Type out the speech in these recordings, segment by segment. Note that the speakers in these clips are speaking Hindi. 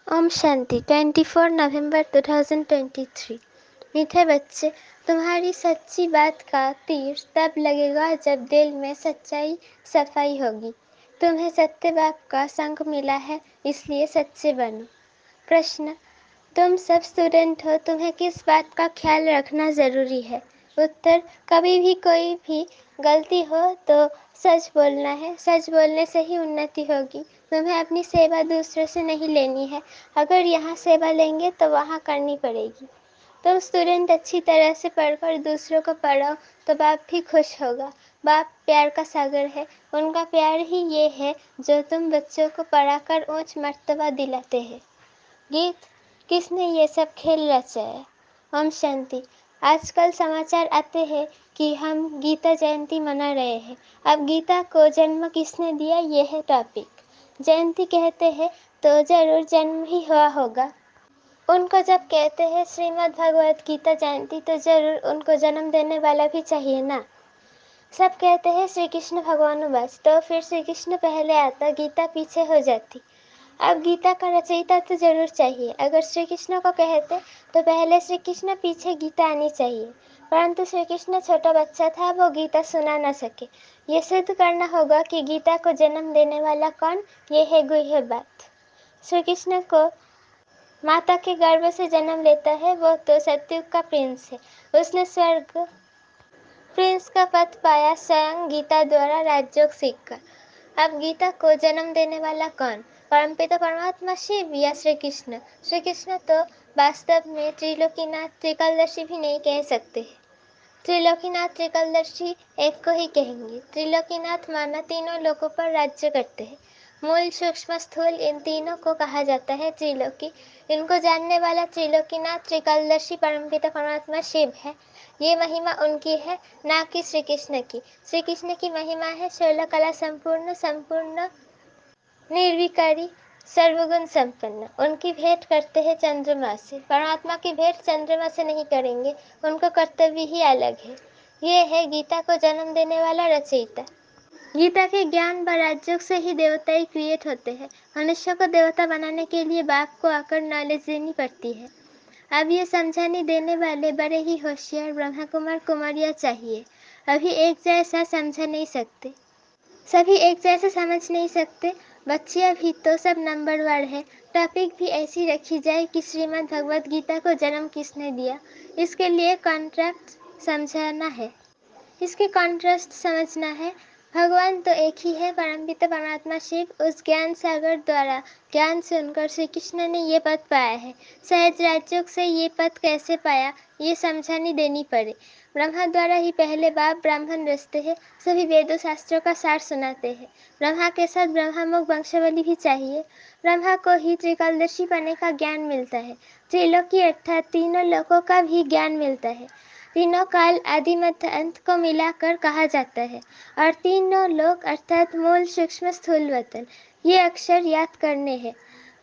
ओम शांति 24 नवंबर 2023। मीठे बच्चे, तुम्हारी सच्ची बात का तीर तब लगेगा जब दिल में सच्चाई सफाई होगी। तुम्हें सत्य बाप का संग मिला है, इसलिए सच्चे बनो। प्रश्न, तुम सब स्टूडेंट हो, तुम्हें किस बात का ख्याल रखना ज़रूरी है? उत्तर, कभी भी कोई भी गलती हो तो सच बोलना है। सच बोलने से ही उन्नति होगी। तुम्हें अपनी सेवा दूसरों से नहीं लेनी है। अगर यहाँ सेवा लेंगे तो वहाँ करनी पड़ेगी। तुम स्टूडेंट अच्छी तरह से पढ़कर दूसरों को पढ़ाओ तो बाप भी खुश होगा। बाप प्यार का सागर है। उनका प्यार ही ये है जो तुम बच्चों को पढ़ाकर ऊंच मर्तबा दिलाते हैं। गीत, किसने ये सब खेल रचाया? ओम शांति। आजकल समाचार आते हैं कि हम गीता जयंती मना रहे हैं। अब गीता को जन्म किसने दिया, ये है टॉपिक। जयंती कहते हैं तो जरूर जन्म ही हुआ होगा। उनको जब कहते हैं श्रीमद् भगवत गीता जयंती तो जरूर उनको जन्म देने वाला भी चाहिए ना। सब कहते हैं श्री कृष्ण भगवानुवाच, तो फिर श्री कृष्ण पहले आता, गीता पीछे हो जाती। अब गीता का रचयिता तो जरूर चाहिए। अगर श्री कृष्ण को कहते तो पहले श्री कृष्ण, पीछे गीता आनी चाहिए। परंतु श्री कृष्ण छोटा बच्चा था, वो गीता सुना न सके। ये सिद्ध करना होगा कि गीता को जन्म देने वाला कौन, ये है गुह्य बात। श्री कृष्ण को माता के गर्भ से जन्म लेता है, वो तो सतयुग का प्रिंस है। उसने स्वर्ग प्रिंस का पद पाया स्वयं गीता द्वारा राजयोग सीखकर। अब गीता को जन्म देने वाला कौन, परमपिता परमात्मा शिव या श्री कृष्ण? श्री कृष्ण तो वास्तव में त्रिलोकीनाथ त्रिकालदर्शी भी नहीं कह सकते। त्रिलोकीनाथ त्रिकालदर्शी एक को ही कहेंगे। त्रिलोकीनाथ माना तीनों लोकों पर राज्य करते हैं। मूल, सूक्ष्म, स्थूल, इन तीनों को कहा जाता है त्रिलोकी। इनको जानने वाला त्रिलोकीनाथ त्रिकालदर्शी परमपिता परमात्मा शिव है। ये महिमा उनकी है, ना कि श्री कृष्ण की। श्री कृष्ण की महिमा है 16 कला संपूर्ण, संपूर्ण निर्विकारी, सर्वगुण संपन्न। उनकी भेंट करते हैं चंद्रमा से। परमात्मा की भेंट चंद्रमा से नहीं करेंगे, उनको कर्तव्य ही अलग है। ये है गीता को जन्म देने वाला रचयिता। गीता के ज्ञान व राजयोग से ही देवताएं क्रिएट होते हैं। मनुष्य को देवता बनाने के लिए बाप को आकर नॉलेज देनी पड़ती है। अब ये समझाने देने वाले बड़े ही होशियार ब्रह्मा कुमार कुमारियाँ चाहिए। अभी एक जैसा समझा नहीं सकते, सभी एक जैसे समझ नहीं सकते। बच्चियाँ भी तो सब नंबरवार है। टॉपिक भी ऐसी रखी जाए कि श्रीमद् भगवद गीता को जन्म किसने दिया, इसके लिए कॉन्ट्रैक्ट समझाना है, इसके कॉन्ट्रास्ट समझना है। भगवान तो एक ही है, परमपिता परमात्मा शिव। उस ज्ञान सागर द्वारा ज्ञान सुनकर श्री कृष्ण ने ये पद पाया है। सहज राजयोग से ये पद कैसे पाया, ये समझानी देनी पड़े। ब्रह्मा द्वारा ही पहले बाप ब्राह्मण रचते हैं, सभी वेदों शास्त्रों का सार सुनाते हैं। ब्रह्मा के साथ ब्रह्मामुख वंशावली भी चाहिए। ब्रह्मा को ही त्रिकालदर्शी बनने का ज्ञान मिलता है। त्रिलोकी अर्थात तीनों लोकों का भी ज्ञान मिलता है। तीनों काल, आदि, मध्य, अंत को मिलाकर कहा जाता है। और तीनों लोक अर्थात मूल, सूक्ष्म, स्थूल, वतन, ये अक्षर याद करने हैं।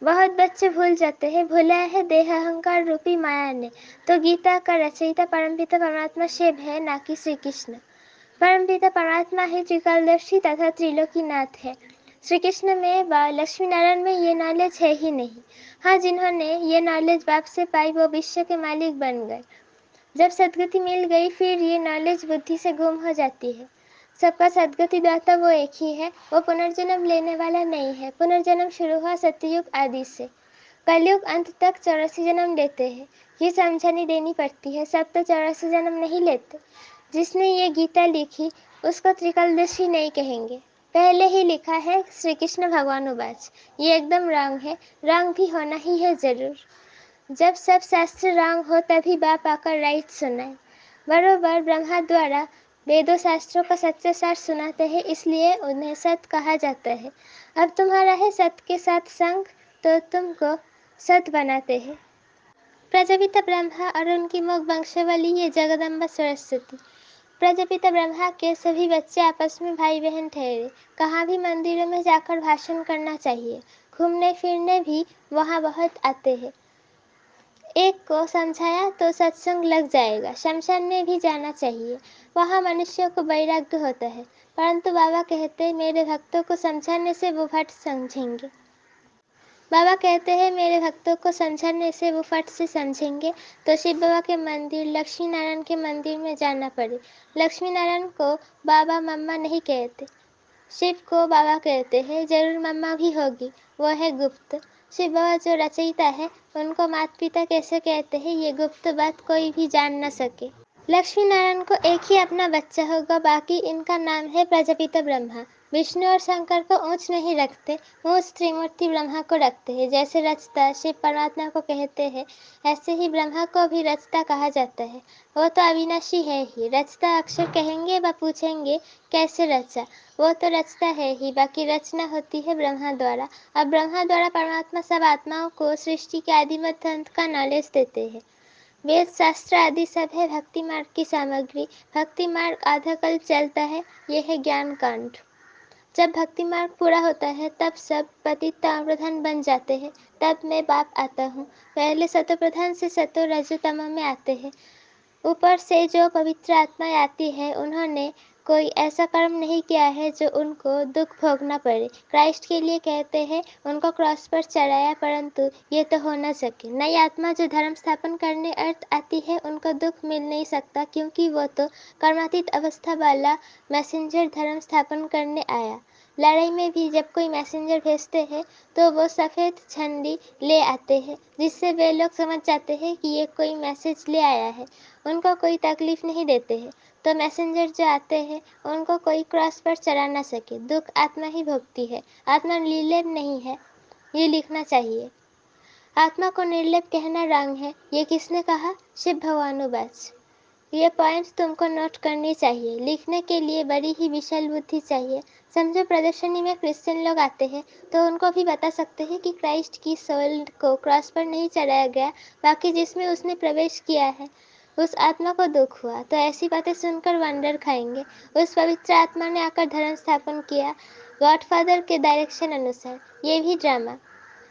बहुत बच्चे भूल जाते हैं, भूला है देह अहंकार रूपी माया ने। तो गीता का रचयिता परमपिता परमात्मा शिव है, ना कि श्री कृष्ण। परमपिता परमात्मा ही त्रिकालदर्शी तथा त्रिलोकीनाथ है। श्री कृष्ण में व लक्ष्मी नारायण में ये नॉलेज है ही नहीं। हाँ, जिन्होंने ये नॉलेज बाप से पाई वो विश्व के मालिक बन गए। जब सद्गति मिल गई फिर ये नॉलेज बुद्धि से गुम हो जाती है। सबका सद्गति दाता वो एक ही है, वो पुनर्जन्म लेने वाला नहीं है। पुनर्जन्म शुरू हुआ सतयुग आदि से, कलयुग अंत तक 84 जन्म लेते हैं। ये समझानी देनी पड़ती है, सब तो 84 जन्म नहीं लेते। जिसने ये गीता लिखी उसको त्रिकालदर्शी नहीं कहेंगे। पहले ही लिखा है श्री कृष्ण भगवानुवाच। ये एकदम रॉन्ग है, रॉन्ग भी होना ही है जरूर। जब सब शास्त्र रॉन्ग हो तभी बाप आकर राइट सुनाए। बरोबर ब्रह्मा द्वारा वेदों शास्त्रों का सच्चा सार सुनाते हैं, इसलिए उन्हें सत कहा जाता है। अब तुम्हारा है सत के साथ संग, तो तुमको सत बनाते हैं। प्रजापिता ब्रह्मा और उनकी मुख वंशावली ये जगदम्बा सरस्वती। प्रजापिता ब्रह्मा के सभी बच्चे आपस में भाई बहन ठहरे। कहाँ भी मंदिरों में जाकर भाषण करना चाहिए। घूमने फिरने भी वहाँ बहुत आते हैं। एक को समझाया तो सत्संग लग जाएगा। शमशान में भी जाना चाहिए, वहाँ मनुष्यों को वैराग्य होता है। परंतु बाबा कहते मेरे भक्तों को समझाने से वो भट समझेंगे। बाबा कहते हैं मेरे भक्तों को समझाने से वो फट से समझेंगे, तो शिव बाबा के मंदिर लक्ष्मी नारायण के मंदिर में जाना पड़े। लक्ष्मी नारायण को बाबा मम्मा नहीं कहते, शिव को बाबा कहते हैं। जरूर मम्मा भी होगी, वो है गुप्त। शिव बाबा जो रचयिता है, उनको माता पिता कैसे कहते हैं, ये गुप्त बात कोई भी जान न सके। लक्ष्मी नारायण को एक ही अपना बच्चा होगा, बाकी इनका नाम है प्रजापिता ब्रह्मा। विष्णु और शंकर को ऊंच नहीं रखते, ऊंच त्रिमूर्ति ब्रह्मा को रखते हैं। जैसे रचता शिव परमात्मा को कहते हैं, ऐसे ही ब्रह्मा को भी रचता कहा जाता है। वो तो अविनाशी है ही। रचता अक्षर कहेंगे व पूछेंगे कैसे रचा, वो तो रचता है ही, बाकी रचना होती है ब्रह्मा द्वारा। अब ब्रह्मा द्वारा परमात्मा सब आत्माओं को सृष्टि के आदिमध्य अंत का नॉलेज देते हैं। वेद शास्त्र आदि सब है भक्ति मार्ग की सामग्री। भक्ति मार्ग आधा कल चलता है, ये है ज्ञान कांड। जब भक्ति मार्ग पूरा होता है तब सब पतित प्रधान बन जाते हैं। तब मैं बाप आता हूँ। पहले सतो प्रधान से सतो रजो तमो में आते हैं। ऊपर से जो पवित्र आत्माएं आती है, उन्होंने कोई ऐसा कर्म नहीं किया है जो उनको दुख भोगना पड़े। क्राइस्ट के लिए कहते हैं उनको क्रॉस पर चढ़ाया, परंतु ये तो हो न सके। नई आत्मा जो धर्म स्थापन करने अर्थ आती है, उनको दुख मिल नहीं सकता, क्योंकि वो तो कर्मातीत अवस्था वाला मैसेंजर धर्म स्थापन करने आया। लड़ाई में भी जब कोई मैसेंजर भेजते हैं तो वो सफ़ेद झंडी ले आते हैं, जिससे वे लोग समझ जाते हैं कि ये कोई मैसेज ले आया है। उनको कोई तकलीफ नहीं देते हैं, तो मैसेंजर जो आते हैं उनको कोई क्रॉस पर चढ़ा ना सके। दुख आत्मा ही भोगती है, आत्मा निर्लेप नहीं है, ये लिखना चाहिए। आत्मा को निर्लेप कहना रंग है, ये किसने कहा? शिव भगवानुवाच। ये पॉइंट्स तुमको नोट करनी चाहिए। लिखने के लिए बड़ी ही विशाल बुद्धि चाहिए। समझो प्रदर्शनी में क्रिश्चियन लोग आते हैं तो उनको भी बता सकते हैं कि क्राइस्ट की सोल को क्रॉस पर नहीं चढ़ाया गया, बाकी जिसमें उसने प्रवेश किया है उस आत्मा को दुख हुआ। तो ऐसी बातें सुनकर वंडर खाएंगे। उस पवित्र आत्मा ने आकर धर्म स्थापन किया गॉडफादर के डायरेक्शन अनुसार। ये भी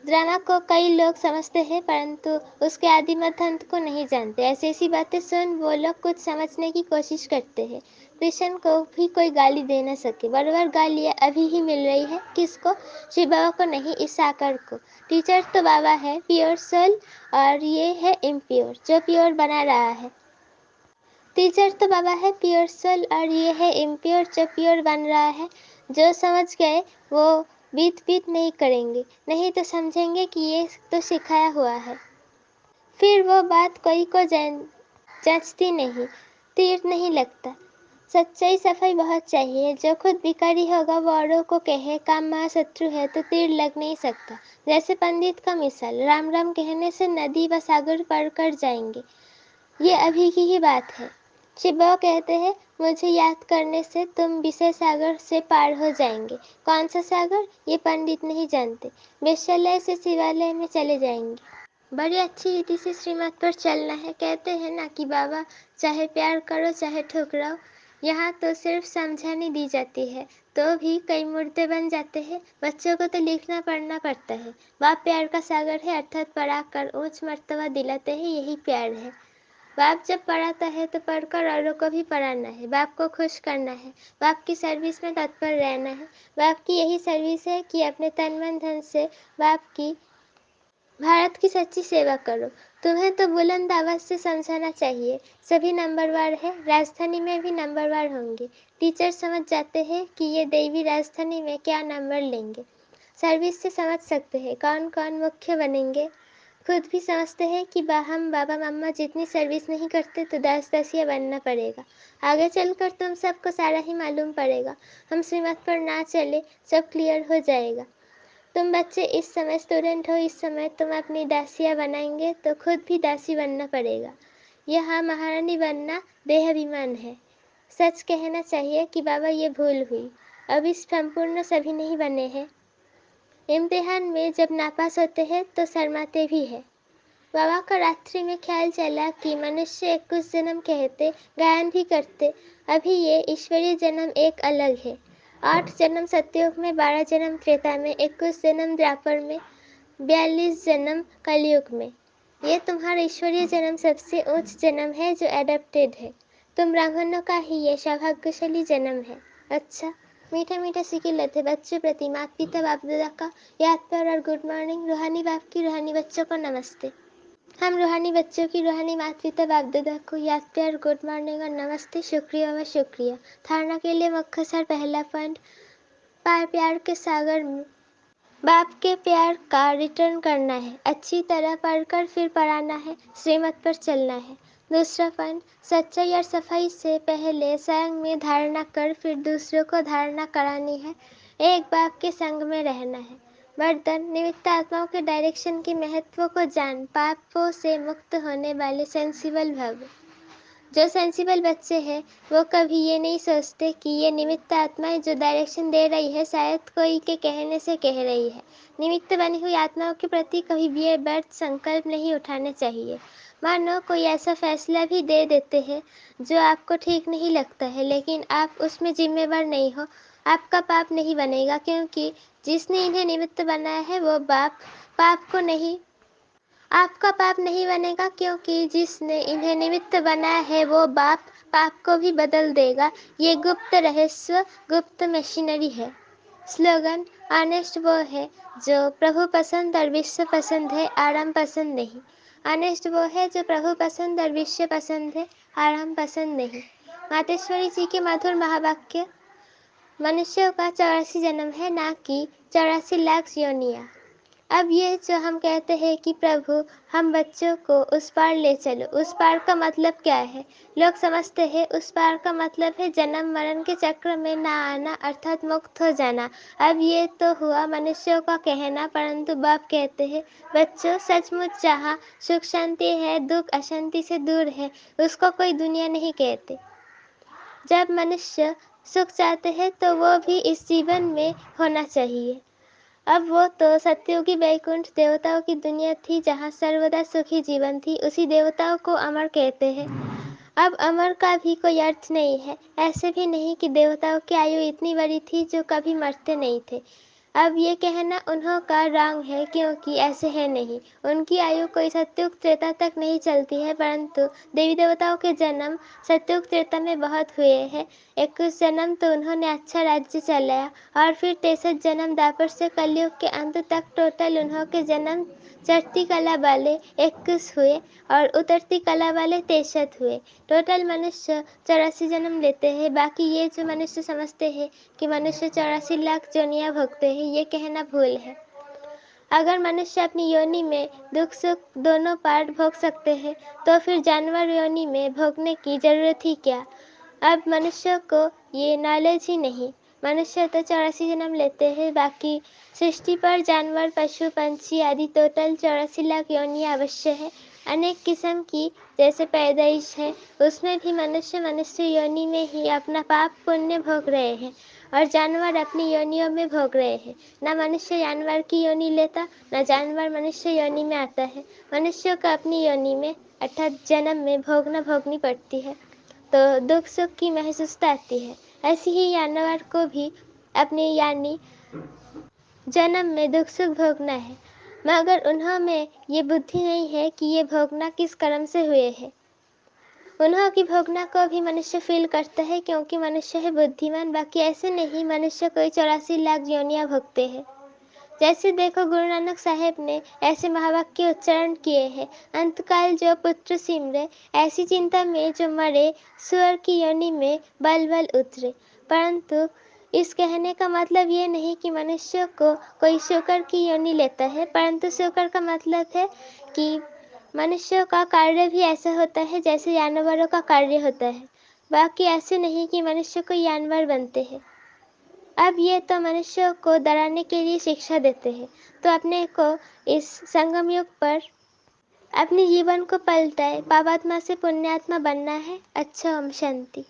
ड्रामा को कई लोग समझते हैं, परंतु उसके आदि मध्य अंत को नहीं जानते। ऐसी ऐसी बातें सुन वो लोग कुछ समझने की कोशिश करते हैं। कृष्ण को भी कोई गाली दे न सके। बराबर गालियाँ अभी ही मिल रही है। किसको? शिव बाबा को नहीं, इस आकर को। टीचर तो बाबा है प्योर सोल, और ये है इम्प्योर जो प्योर बना रहा है। टीचर तो बाबा है प्योर सोल, और ये है इम्प्योर जो प्योर बन रहा है। जो समझ गए वो बीत बीत नहीं करेंगे, नहीं तो समझेंगे कि ये तो सिखाया हुआ है। फिर वो बात कोई को जचती नहीं, तीर नहीं लगता। सच्चाई सफाई बहुत चाहिए। जो खुद भिखारी होगा वो औरों को कहे काम महाशत्रु है, तो तीर लग नहीं सकता। जैसे पंडित का मिसाल, राम राम कहने से नदी व सागर पार कर जाएंगे। ये अभी की ही बात है। शिव बाबा कहते हैं मुझे याद करने से तुम विषय सागर से पार हो जाएंगे। कौन सा सागर? ये पंडित नहीं जानते। वेश्यालय से शिवालय में चले जाएंगे। बड़ी अच्छी रीति से श्रीमत पर चलना है। कहते हैं ना कि बाबा चाहे प्यार करो चाहे ठुकराओ। यहाँ तो सिर्फ समझानी दी जाती है, तो भी कई मुर्दे बन जाते हैं। बच्चों को तो लिखना पढ़ना पड़ता है। बाप प्यार का सागर है, अर्थात पढ़ा कर ऊंच मर्तबा दिलाते हैं, यही प्यार है। बाप जब पढ़ाता है तो पढ़कर औरों को भी पढ़ाना है। बाप को खुश करना है, बाप की सर्विस में तत्पर रहना है। बाप की यही सर्विस है कि अपने तन मन धन से बाप की, भारत की सच्ची सेवा करो। तुम्हें तो बुलंद आवाज से समझाना चाहिए। सभी नंबरवार है, राजधानी में भी नंबरवार होंगे। टीचर समझ जाते हैं कि ये देवी राजधानी में क्या नंबर लेंगे। सर्विस से समझ सकते हैं कौन कौन मुख्य बनेंगे। खुद भी समझते हैं कि हम बाबा मम्मा जितनी सर्विस नहीं करते तो दास दासिया बनना पड़ेगा। आगे चलकर तुम सबको सारा ही मालूम पड़ेगा। हम श्रीमत पर ना चले, सब क्लियर हो जाएगा। तुम बच्चे इस समय स्टूडेंट हो, इस समय तुम अपनी दासियाँ बनाएंगे तो खुद भी दासी बनना पड़ेगा। यहाँ महारानी बनना देहाभिमान है। सच कहना चाहिए कि बाबा ये भूल हुई, अभी संपूर्ण सभी नहीं बने हैं। इम्तिहान में जब नापास होते हैं तो शर्माते भी है। बाबा का रात्रि में ख्याल चला कि मनुष्य 21 जन्म कहते, गायन भी करते। अभी ये ईश्वरीय जन्म एक अलग है। 8 जन्म सतयुग में, 12 जन्म त्रेता में, 21 जन्म द्वापर में, 42 जन्म कलयुग में। ये तुम्हारा ईश्वरीय जन्म सबसे ऊंच जन्म है जो एडेप्टेड है। तुम ब्राह्मणों का ही ये सौभाग्यशाली जन्म है। अच्छा, मीठे मीठे सिकिल थे बच्चों प्रति माता पिता बाप दादा का याद प्यार और गुड मॉर्निंग। रूहानी बाप की रूहानी बच्चों को नमस्ते। हम रूहानी बच्चों की रूहानी माता पिता बाप दादा को याद प्यार गुड मॉर्निंग और नमस्ते, शुक्रिया व शुक्रिया। धारणा के लिए मुख्तसर पहला पॉइंट, प्यार के सागर में बाप के प्यार का रिटर्न करना है, अच्छी तरह पढ़कर फिर पढ़ाना है, श्रीमत पर चलना है। दूसरा पॉइंट, सच्चाई और सफाई से पहले स्वयं में धारणा कर फिर दूसरों को धारणा करानी है, एक बाप के संग में रहना है। वरदान, निमित्त आत्माओं के डायरेक्शन के महत्व को जान, पापों से मुक्त होने वाले सेंसिबल भव। जो सेंसिबल बच्चे हैं वो कभी ये नहीं सोचते कि ये निमित्त आत्माएं जो डायरेक्शन दे रही है शायद कोई के कहने से कह रही है। निमित्त बनी हुई आत्माओं के प्रति कभी भी ये व्यर्थ संकल्प नहीं उठाने चाहिए। मानो कोई ऐसा फैसला भी दे देते हैं जो आपको ठीक नहीं लगता है, लेकिन आप उसमें जिम्मेवार नहीं हो, आपका पाप नहीं बनेगा, क्योंकि जिसने इन्हें निमित्त बनाया है वो पाप को नहीं आपका पाप नहीं बनेगा, क्योंकि जिसने इन्हें निमित्त बनाया है वो पाप को भी बदल देगा। ये गुप्त रहस्य, गुप्त मशीनरी है। स्लोगन, ऑनेस्ट वो है जो प्रभु पसंद और विश्व पसंद है, आराम पसंद नहीं। ऑनेस्ट वो है जो प्रभु पसंद और विश्व पसंद है, आराम पसंद नहीं। मातेश्वरी जी के मधुर महावाक्य, मनुष्यों का 84 जन्म है, ना कि 84 लाख योनियां। अब ये जो हम कहते हैं कि प्रभु हम बच्चों को उस पार ले चलो, उस पार का मतलब क्या है? लोग समझते हैं उस पार का मतलब है जन्म मरण के चक्र में ना आना, अर्थात मुक्त हो जाना। अब ये तो हुआ मनुष्यों का कहना, परंतु बाप कहते हैं बच्चों सचमुच जहाँ सुख शांति है, दुख अशांति से दूर है, उसको कोई दुनिया नहीं कहते। जब मनुष्य सुख चाहते हैं तो वो भी इस जीवन में होना चाहिए। अब वो तो सत्ययुगी वैकुंठ देवताओं की दुनिया थी जहाँ सर्वदा सुखी जीवन थी, उसी देवताओं को अमर कहते हैं। अब अमर का भी कोई अर्थ नहीं है, ऐसे भी नहीं कि देवताओं की आयु इतनी बड़ी थी जो कभी मरते नहीं थे। अब ये कहना उन्हों का रंग है, क्योंकि ऐसे है नहीं। उनकी आयु कोई सत्युग त्रेता तक नहीं चलती है, परंतु देवी देवताओं के जन्म सत्युग त्रेता में बहुत हुए हैं। 21 जन्म तो उन्होंने अच्छा राज्य चलाया, और फिर 63 जन्म द्वापर से कलयुग के अंत तक टोटल उन्हों के जन्म चढ़ती कला वाले 21 हुए और उतरती कला वाले 63 हुए। टोटल मनुष्य 84 जन्म लेते हैं। बाकी ये जो मनुष्य समझते हैं कि मनुष्य 84 लाख योनियां भोगते हैं, ये कहना भूल है। अगर मनुष्य अपनी योनि में दुख सुख दोनों पार्ट भोग सकते हैं, तो फिर जानवर योनि में भोगने की जरूरत ही क्या? अब मनुष्य को ये नॉलेज ही नहीं। मनुष्य तो 84 जन्म लेते हैं, बाकी सृष्टि पर जानवर पशु पंछी आदि टोटल 84 लाख योनियां अवश्य है। अनेक किस्म की जैसे पैदाइश है, उसमें भी मनुष्य योनि में ही अपना पाप पुण्य भोग रहे हैं, और जानवर अपनी योनियों में भोग रहे हैं। न मनुष्य जानवर की योनि लेता, न जानवर मनुष्य योनि में आता है। मनुष्यों को अपनी योनि में अर्थात जन्म में भोगनी पड़ती है, तो दुख सुख की महसूसता आती है। ऐसी ही जानवर को भी अपने यानी जन्म में दुख सुख भोगना है, मगर उन्हों में ये बुद्धि नहीं है कि ये भोगना किस कर्म से हुए है। उन्हों की भोगना को भी मनुष्य फील करता है, क्योंकि मनुष्य है बुद्धिमान। बाकी ऐसे नहीं मनुष्य कोई 84 लाख योनियां भोगते हैं। जैसे देखो गुरु नानक साहेब ने ऐसे महावाक्य उच्चारण किए हैं, अंतकाल जो पुत्र सिमरे, ऐसी चिंता में जो मरे, सुअर की योनि में बल बल उतरे। परंतु इस कहने का मतलब ये नहीं कि मनुष्य को कोई शुकर की योनि लेता है, परंतु शुकर का मतलब है कि मनुष्यों का कार्य भी ऐसा होता है जैसे जानवरों का कार्य होता है। बाकी ऐसे नहीं कि मनुष्य को जानवर बनते हैं। अब ये तो मनुष्यों को डराने के लिए शिक्षा देते हैं, तो अपने को इस संगम युग पर अपने जीवन को पलटाए, पापात्मा से पुण्यात्मा बनना है। अच्छा, ओम शांति।